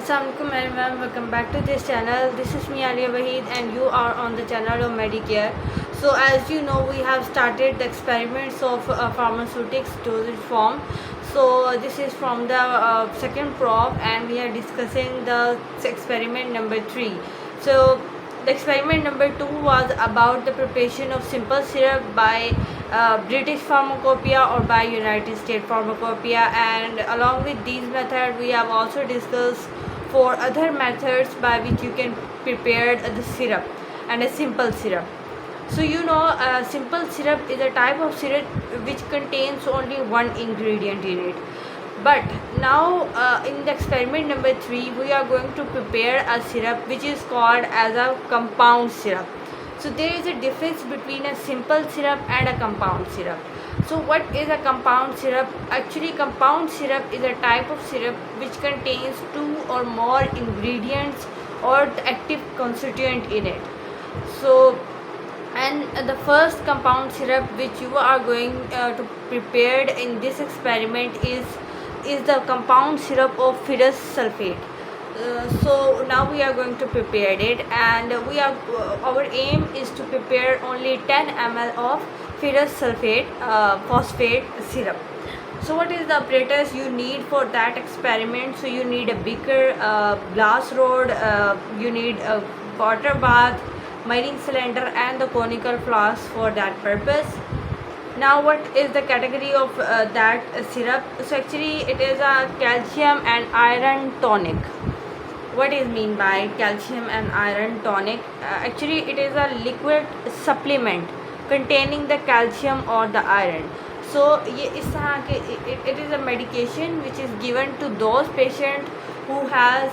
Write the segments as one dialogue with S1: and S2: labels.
S1: Assalamualaikum everyone, welcome back to this channel. This is me Alia Wahid and you are on the channel of Medicare. So as you know, we have started the experiments of pharmaceutics dosage form. So this is from the second prop and we are discussing the experiment number 3. So the experiment number 2 was about the preparation of simple syrup by British Pharmacopoeia or by United States Pharmacopoeia, and along with these methods we have also discussed 4 other methods by which you can prepare the syrup and a simple syrup. So simple syrup is a type of syrup which contains only one ingredient in it. But now in the experiment number 3 we are going to prepare a syrup which is called as a compound syrup. So there is a difference between a simple syrup and a compound syrup. So what is a compound syrup? Actually, compound syrup is a type of syrup which contains 2 or more ingredients or the active constituent in it. So and the first compound syrup which you are going to prepare in this experiment is the compound syrup of ferrous sulfate. So now we are going to prepare it, and our aim is to prepare only 10 ml of ferrous sulfate phosphate syrup. So what is the apparatus you need for that experiment? So you need a beaker, glass rod, you need a water bath, mining cylinder and the conical flask for that purpose. Now what is the category of that syrup? So actually it is a calcium and iron tonic. What is mean by calcium and iron tonic? Actually it is a liquid supplement containing the calcium or the iron. So it is a medication which is given to those patients who has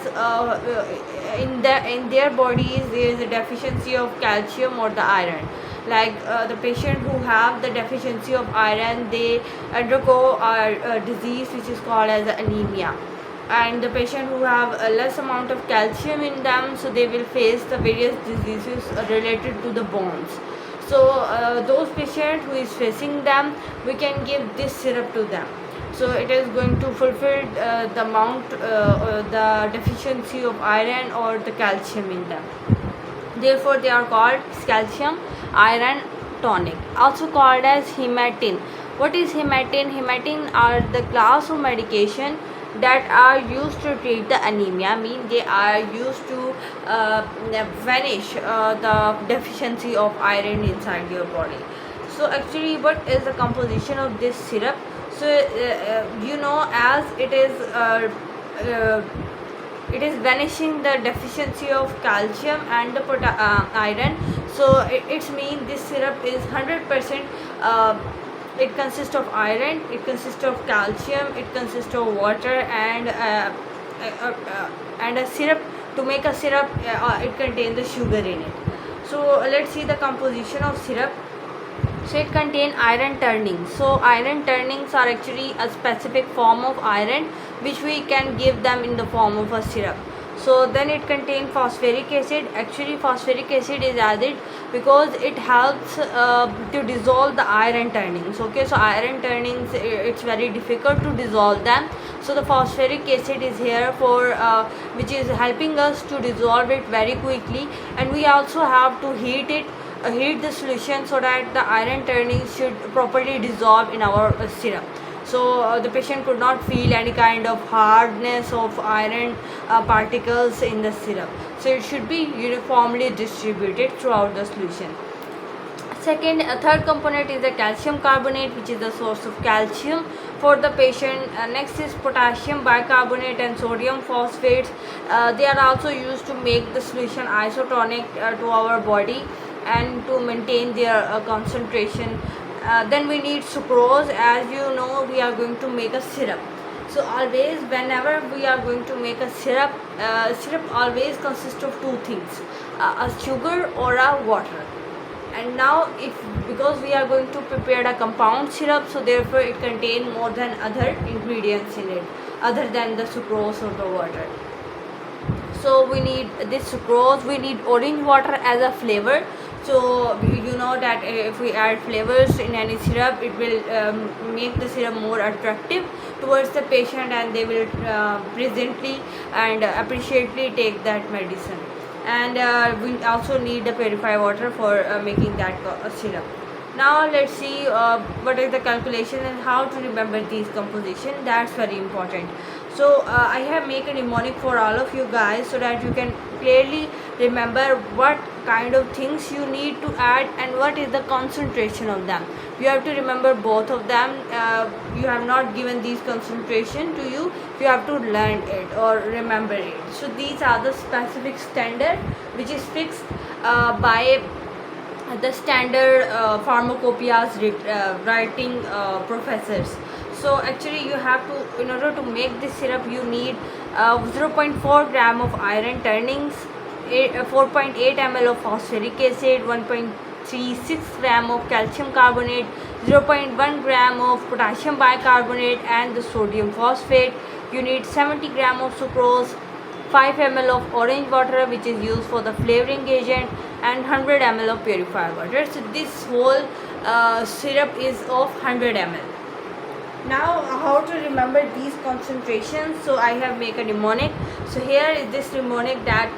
S1: in their bodies there is a deficiency of calcium or the iron. Like the patient who have the deficiency of iron, they undergo a disease which is called as anemia, and the patient who have a less amount of calcium in them, so they will face the various diseases related to the bones. So those patients who is facing them, we can give this syrup to them. So it is going to fulfill the amount the deficiency of iron or the calcium in them. Therefore they are called calcium iron tonic, also called as hematin. What is hematin? Hematin are the class of medication that are used to treat the anemia. They are used to vanish the deficiency of iron inside your body. So actually what is the composition of this syrup? So as it is vanishing the deficiency of calcium and the iron. So it means this syrup is 100%. It consists of iron, it consists of calcium, it consists of water and a syrup. To make a syrup, it contains the sugar in it. So let's see the composition of syrup. So it contains iron turnings. So iron turnings are actually a specific form of iron which we can give them in the form of a syrup. So then it contains phosphoric acid. Actually phosphoric acid is added because it helps to dissolve the iron turnings. Okay, so iron turnings, it's very difficult to dissolve them, so the phosphoric acid is here for which is helping us to dissolve it very quickly. And we also have to heat the solution so that the iron turnings should properly dissolve in our syrup. So the patient could not feel any kind of hardness of iron particles in the syrup. So it should be uniformly distributed throughout the solution. Third component is the calcium carbonate, which is the source of calcium for the patient. Next is potassium bicarbonate and sodium phosphates. They are also used to make the solution isotonic to our body and to maintain their concentration. Then we need sucrose. As you know, we are going to make a syrup. So always whenever we are going to make a syrup, syrup always consists of 2 things, a sugar or a water. And now because we are going to prepare a compound syrup, so therefore it contains more than other ingredients in it other than the sucrose or the water. So we need this sucrose, we need orange water as a flavor. So you know that if we add flavors in any syrup, it will make the syrup more attractive towards the patient, and they will presently and appreciately take that medicine. And we also need the purified water for making that syrup. Now let's see what is the calculation and how to remember these composition. That's very important. So I have made a mnemonic for all of you guys so that you can clearly remember what kind of things you need to add and what is the concentration of them. You have to remember both of them. You have not given these concentration to you. You have to learn it or remember it. So these are the specific standard which is fixed by the standard pharmacopoeias writing professors. So actually you have to, in order to make this syrup, you need 0.4 gram of iron turnings, 4.8 ml of phosphoric acid, 1.36 gram of calcium carbonate, 0.1 gram of potassium bicarbonate, and the sodium phosphate. You need 70 gram of sucrose, 5 ml of orange water which is used for the flavoring agent, and 100 ml of purified water. So this whole syrup is of 100 ml. Now how to remember these concentrations? So I have made a mnemonic. So here is this mnemonic that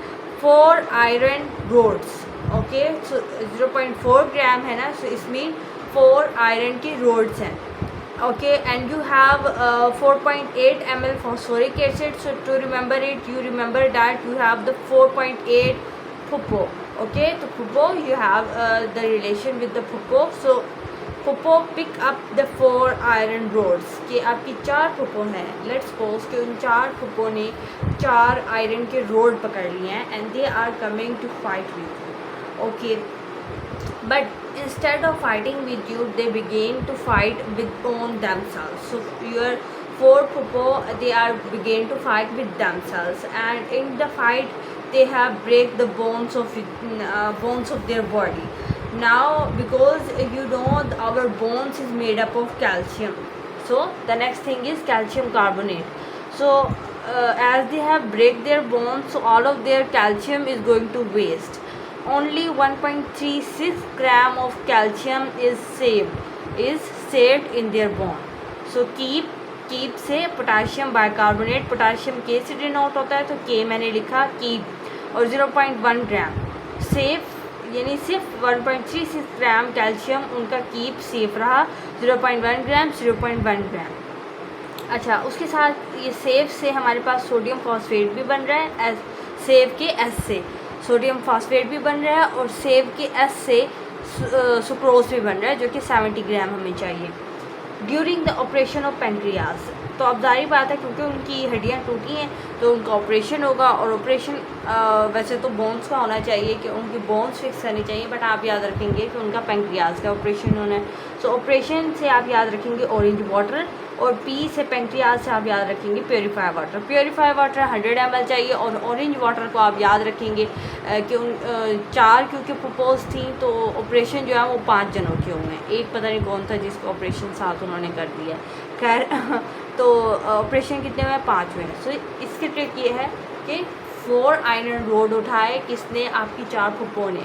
S1: 4 iron rods. Okay, so 0.4 gram है ना, so it means 4 iron की rods हैं. Okay, and you have 4.8 ml phosphoric acid. So to remember it, you remember that you have the 4.8 phupo. Okay, so phupo, you have the relation with the phupo. So phupo pick up the 4 iron rods कि आपकी 4 phupo हैं. Let's suppose कि उन 4 phupo ने 4 iron के road पकड़ लिए हैं and they are coming to fight with you. Okay, but instead of fighting with you, they begin to fight with on themselves. So your 4 phupo, they are begin to fight with themselves, and in the fight they have break the bones of their body. Now because you know our bones is made up of calcium, so the next thing is calcium carbonate. So as they have break their bones, so all of their calcium is going to waste. Only 1.36 gram of calcium is saved in their bone. So keep से potassium bicarbonate, potassium के से denote होता है तो के मैंने लिखा keep, और 0.1 ग्राम सेफ, यानी सिर्फ 1.36 ग्राम कैल्शियम उनका कीप सेफ रहा, 0.1 ग्राम 0.1 ग्राम. अच्छा, उसके साथ ये सेफ से हमारे पास सोडियम फॉस्फेट भी बन रहा है, सेव के एस से सोडियम फॉस्फेट भी बन रहा है, और सेव के एस से सुक्रोज भी बन रहा है जो कि 70 ग्राम हमें चाहिए. During the operation of pancreas, तो अब जारी बात है क्योंकि उनकी हड्डियाँ टूटी हैं तो उनका ऑपरेशन होगा, और ऑपरेशन वैसे तो बोन्स का होना चाहिए कि उनकी बोन्स फिक्स करनी चाहिए, बट आप याद रखेंगे कि उनका पेंक्रियाज का ऑपरेशन होना है. सो ऑपरेशन से आप याद रखेंगे ऑरेंज वाटर, और पी से पेंक्रियाज से आप याद रखेंगे purify water. Purify water 100 ml चाहिए, और ऑरेंज वाटर को आप याद रखेंगे कि उन 4 क्योंकि प्रपोज थी तो ऑपरेशन जो है वो 5 जनों के हुए हैं. एक पता नहीं कौन था जिसको ऑपरेशन 7 उन्होंने कर दिया. खैर तो ऑपरेशन कितने हुए? 5 हुए. सो इसकी ट्रिक ये है कि 4 आयरन रोड उठाए किसने? आपकी 4 फुप्पो ने,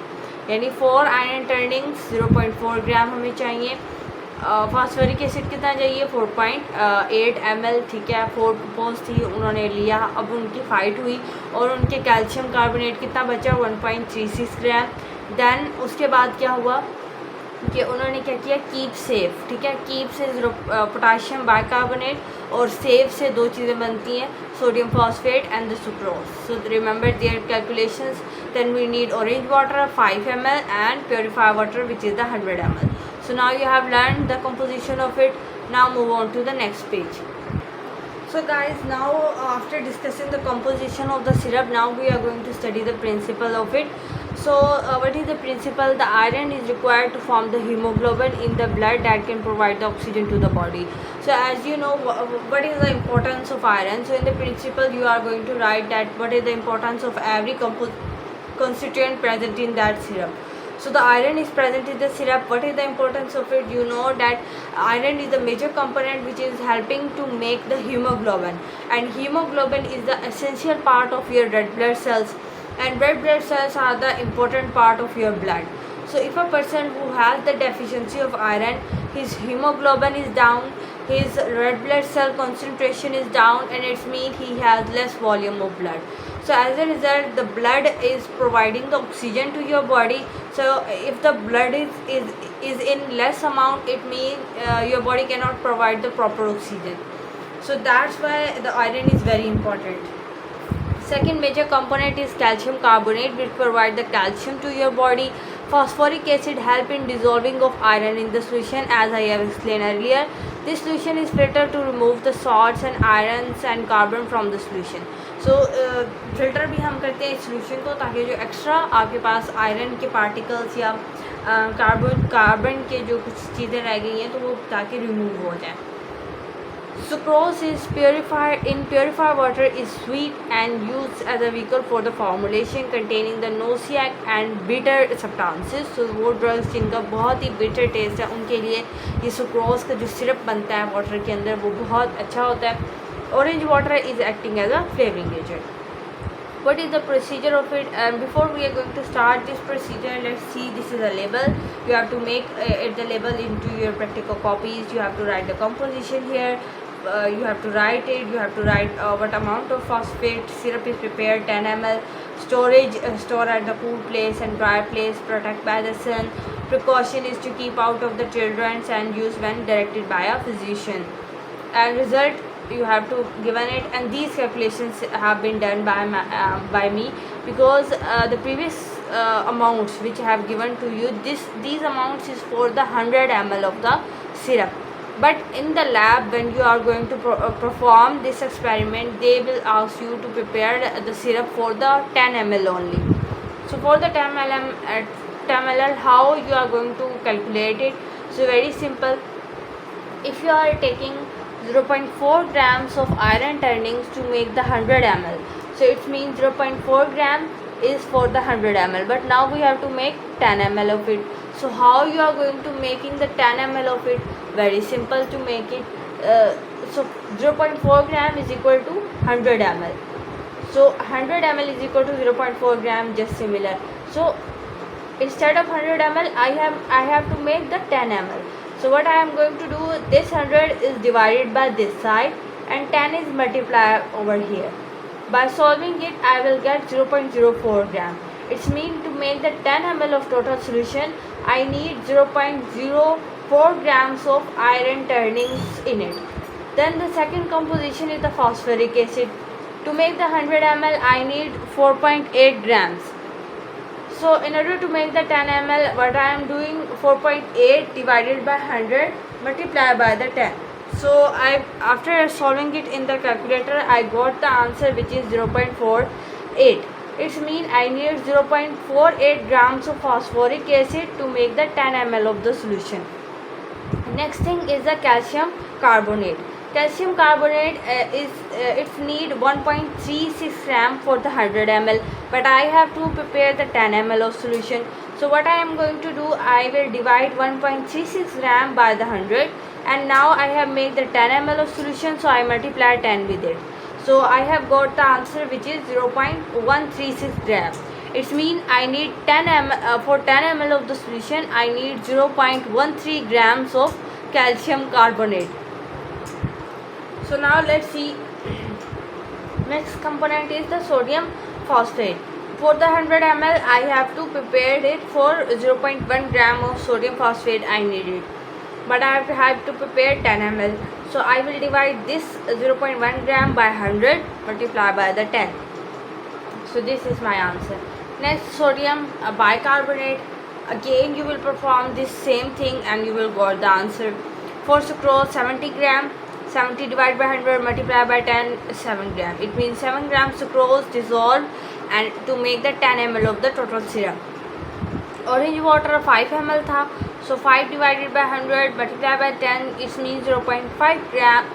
S1: यानी 4 आयरन टर्निंग्स 0.4 ग्राम हमें चाहिए. फास्फोरिक एसिड कितना चाहिए? 4.8 ml. ठीक है, 4 फुप्पोज थी उन्होंने लिया, अब उनकी फाइट हुई और उनके कैल्शियम कार्बोनेट कितना बचा? 1.36 ग्राम. देन उसके बाद क्या हुआ कि उन्होंने क्या किया? Keep safe. ठीक है, कीप से पोटाशियम बाइकार्बोनेट, और सेव से 2 चीज़ें बनती हैं, sodium phosphate and the sucrose. So remember their calculations. Then we need orange water 5 ml and purified water which is the 100 ml. So now you have learned the composition of it. Now move on to the next page. So guys, now after discussing the composition of the syrup, now we are going to study the principle of it. So what is the principle? The iron is required to form the hemoglobin in the blood that can provide the oxygen to the body. So as you know, what is the importance of iron? So in the principle you are going to write that what is the importance of every constituent present in that syrup. So the iron is present in the syrup. What is the importance of it? You know that iron is the major component which is helping to make the hemoglobin, and hemoglobin is the essential part of your red blood cells, and red blood cells are the important part of your blood. So if a person who has the deficiency of iron, his hemoglobin is down, his red blood cell concentration is down, and it means he has less volume of blood. So as a result, the blood is providing the oxygen to your body. So if the blood is in less amount, it means your body cannot provide the proper oxygen. So that's why the iron is very important. Second major component is calcium carbonate, which provide the calcium to your body. Phosphoric acid help in dissolving of iron in the solution, as I have explained earlier. This solution is filtered to remove the salts and irons and carbon from the solution. So filter भी हम करते हैं solution को, ताकि जो extra आपके पास iron के particles या कार्बन के जो कुछ चीज़ें रह गई हैं तो वो ताकि remove हो जाए. Sucrose is purified water is sweet and used as a vehicle for the formulation containing the nauseac and bitter substances. So वो drugs जिनका बहुत ही bitter taste है उनके लिए ये sucrose का जो syrup बनता है water के अंदर वो बहुत अच्छा होता है. Orange water is acting as a flavoring agent. What is the procedure of it? Before we are going to start this procedure, let's see, this is a label. You have to make the label into your practical copies. You have to write the composition here. You have to write it. You have to write what amount of phosphate syrup is prepared, 10 ml. Storage, store at the cool place and dry place. Protect by the sun. Precaution is to keep out of the children and use when directed by a physician. And result, you have to given it, and these calculations have been done by me, because the previous amounts which I have given to you, these amounts is for the 100 ml of the syrup. But in the lab, when you are going to perform this experiment, they will ask you to prepare the syrup for the 10 ml only. So for the 10 ml, how you are going to calculate it? So very simple. If you are taking 0.4 grams of iron turnings to make the 100 ml, so it means 0.4 gram is for the 100 ml, but now we have to make 10 ml of it. So how you are going to making the 10 ml of it? Very simple to make it. So 0.4 gram is equal to 100 ml. So 100 ml is equal to 0.4 gram, just similar. So instead of 100 ml, I have to make the 10 ml. So what I am going to do, this 100 is divided by this side and 10 is multiplied over here. By solving it, I will get 0.04 gram. It means to make the 10 ml of total solution, I need 0.04 grams of iron turnings in it. Then the second composition is the phosphoric acid. To make the 100 ml, I need 4.8 grams. So in order to make the 10 ml, what I am doing, 4.8 divided by 100 multiplied by the 10. So after solving it in the calculator, I got the answer, which is 0.48. It means I need 0.48 grams of phosphoric acid to make the 10 ml of the solution. Next thing is the calcium carbonate. Calcium carbonate it need 1.36 gram for the 100 ml, but I have to prepare the 10 ml of solution. So what I am going to do, I will divide 1.36 gram by the 100, and now I have made the 10 ml of solution, so I multiply 10 with it. So I have got the answer, which is 0.136 gram. It means I need 10 ml for 10 ml of the solution, I need 0.13 grams of calcium carbonate. So now let's see. Next component is the sodium phosphate. For the 100 ml, I have to prepare it for 0.1 gram of sodium phosphate I need it. But I have to prepare 10 ml. So I will divide this 0.1 gram by 100 multiply by the 10. So this is my answer. Next, sodium bicarbonate. Again, you will perform this same thing and you will get the answer. For sucrose, 70 gram. 70 divided by 100 multiplied by 10, 7 gram. It means 7 gram sucrose dissolved and to make the 10 ml of the total syrup. Orange water 5 ml tha, so 5 divided by 100 multiplied by 10, it means 0.5 gram,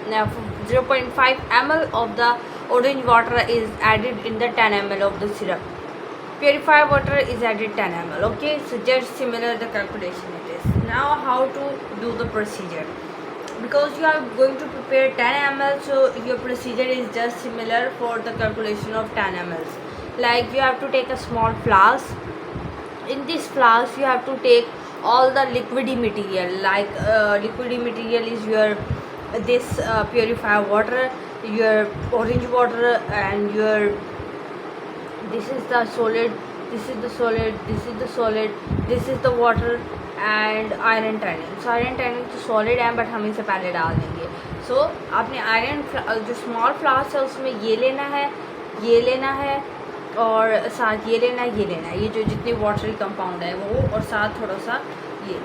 S1: 0.5 ml of the orange water is added in the 10 ml of the syrup. Purified water is added 10 ml. Okay, so just similar the calculation it is. Now how to do the procedure? Because you are going to prepare 10 ml, so your procedure is just similar for the calculation of 10 ml. Like you have to take a small flask in this flask you have to take all the liquidy material, like liquidy material is your this purified water, your orange water, and your this is the solid, this is the solid, this is the solid, this is the water and iron turning. So iron turning तो solid है but हम इसे पहले डाल देंगे. सो आपने iron जो small flask है उसमें ये लेना है, ये लेना है, और साथ ये लेना है, ये लेना है, ये जो जितनी वाटरी कंपाउंड है वो, और साथ थोड़ा सा ये.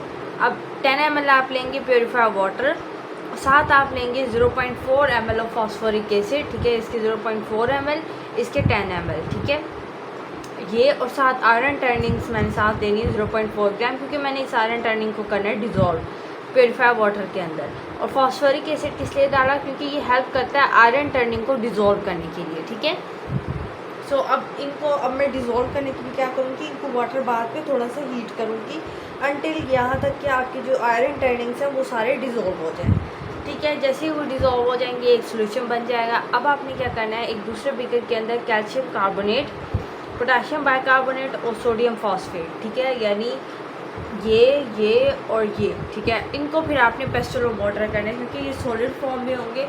S1: अब 10 ml आप लेंगे प्योरीफाइड वाटर, साथ आप लेंगे 0.4 ml ऑफ फॉस्फोरिक एसिड. ठीक है, इसके 0.4 ml, इसके 10 ml. ठीक है, ये, और साथ आयरन टर्निंग्स मैंने साथ देनी है 0.4 ग्राम, क्योंकि मैंने इस आयरन टर्निंग को करना है डिज़ोल्व प्योरीफाइड वाटर के अंदर. और फॉस्फोरिक एसिड किस लिए डाला, क्योंकि ये हेल्प करता है आयरन टर्निंग को डिज़ोल्व करने के लिए. ठीक है, सो अब इनको, अब मैं डिज़ोल्व करने के लिए क्या करूँगी, इनको वाटर बाथ पे थोड़ा सा हीट करूँगी अनटिल यहाँ तक कि आपके जो आयरन टर्निंग्स हैं वो सारे डिज़ोल्व हो जाएँ. ठीक है, जैसे ही वो डिज़ोल्व हो जाएंगे एक सोल्यूशन बन जाएगा. अब आपने क्या करना है, एक दूसरे बीकर के अंदर कैल्शियम कार्बोनेट, पोटाशियम बाइकार्बोनेट और सोडियम फॉस्फेट. ठीक है, यानी ये और ये. ठीक है, इनको फिर आपने पेस्टल वाटर करना है, क्योंकि ये सॉलिड फॉर्म में होंगे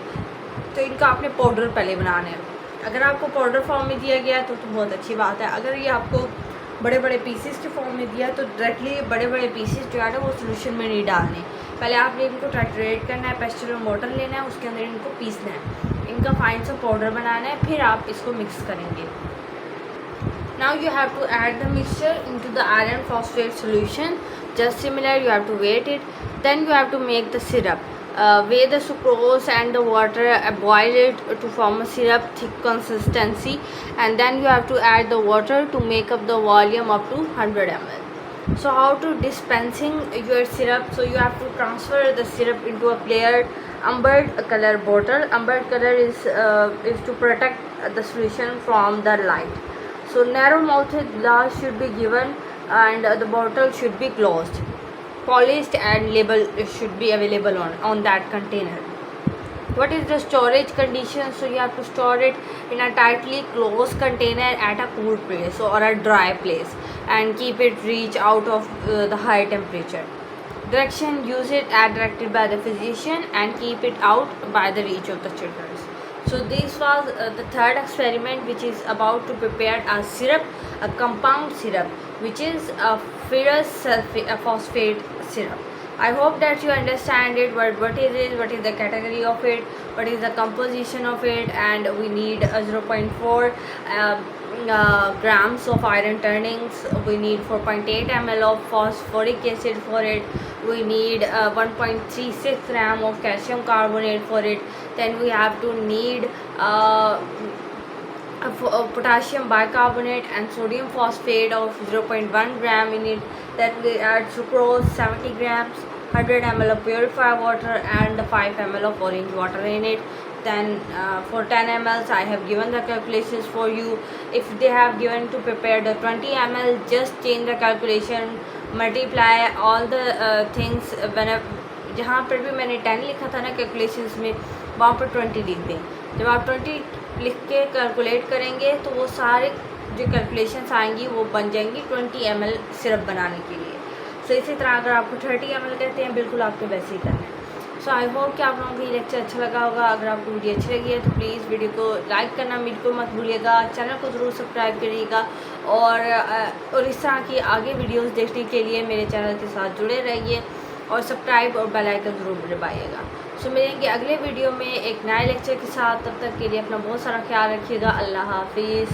S1: तो इनका आपने पाउडर पहले बनाना है. अगर आपको पाउडर फॉर्म में दिया गया तो बहुत अच्छी बात है. अगर ये आपको बड़े बड़े पीसेस के फॉर्म में दिया तो डायरेक्टली बड़े बड़े पीसेस जो है ना वो सोल्यूशन में नहीं डालने. पहले आपने इनको टाइट्रेट करना है, पेस्टल वाटर लेना है, उसके अंदर इनको पीसना है, इनका फाइन सा पाउडर बनाना है, फिर आप इसको मिक्स करेंगे. Now you have to add the mixture into the iron phosphate solution. Just similar, you have to weight it. Then you have to make the syrup. Weigh the sucrose and the water, boil it to form a syrup thick consistency, and then you have to add the water to make up the volume up to 100 ml. So how to dispensing your syrup? So you have to transfer the syrup into a clear umbered color bottle. Umbered color is to protect the solution from the light. So narrow mouthed glass should be given, and the bottle should be closed, polished, and label should be available on that container. What is the storage condition? So you have to store it in a tightly closed container at a cool place or a dry place, and keep it reach out of the high temperature. Direction: use it as directed by the physician and keep it out by the reach of the children. So this was the third experiment, which is about to prepare a syrup, a compound syrup, which is a ferrous phosphate syrup. I hope that you understand it, what is it, what is the category of it, what is the composition of it, and we need 0.4 grams of iron turnings, we need 4.8 ml of phosphoric acid for it, we need 1.36 gram of calcium carbonate for it, then we have to need potassium bicarbonate and sodium phosphate of 0.1 gram in it. Then we add sucrose 70 grams, 100 ml of purified water, and 5 ml of orange water in it. Then for 10 ml I have given the calculations for you. If they have given to prepare the 20 ml, just change the calculation, multiply all the things. जहाँ पर भी मैंने 10 लिखा था ना calculations में, वहाँ पर 20 लिख दें. जब आप 20 लिख के कैलकुलेट करेंगे तो वो सारे जो कैलकुलेशंस आएंगी वो बन जाएंगी 20 ml सिरप बनाने के लिए. सो इसी तरह अगर आपको 30 ml कहते हैं, बिल्कुल आपको वैसे ही करना है. सो आई होप कि आप लोगों को ये लेक्चर अच्छा लगा होगा. अगर आपको वीडियो अच्छी लगी है तो प्लीज़ वीडियो को लाइक करना बिल्कुल मत भूलिएगा, चैनल को ज़रूर सब्सक्राइब करिएगा, और इस तरह की आगे वीडियोस देखने के लिए मेरे चैनल के साथ जुड़े रहिए, और सब्सक्राइब और बेल आइकन ज़रूर दबाइएगा. सो मिलेंगे अगले वीडियो में एक नए लेक्चर के साथ. तब तक के लिए अपना बहुत सारा ख्याल रखिएगा. अल्लाह हाफिज़.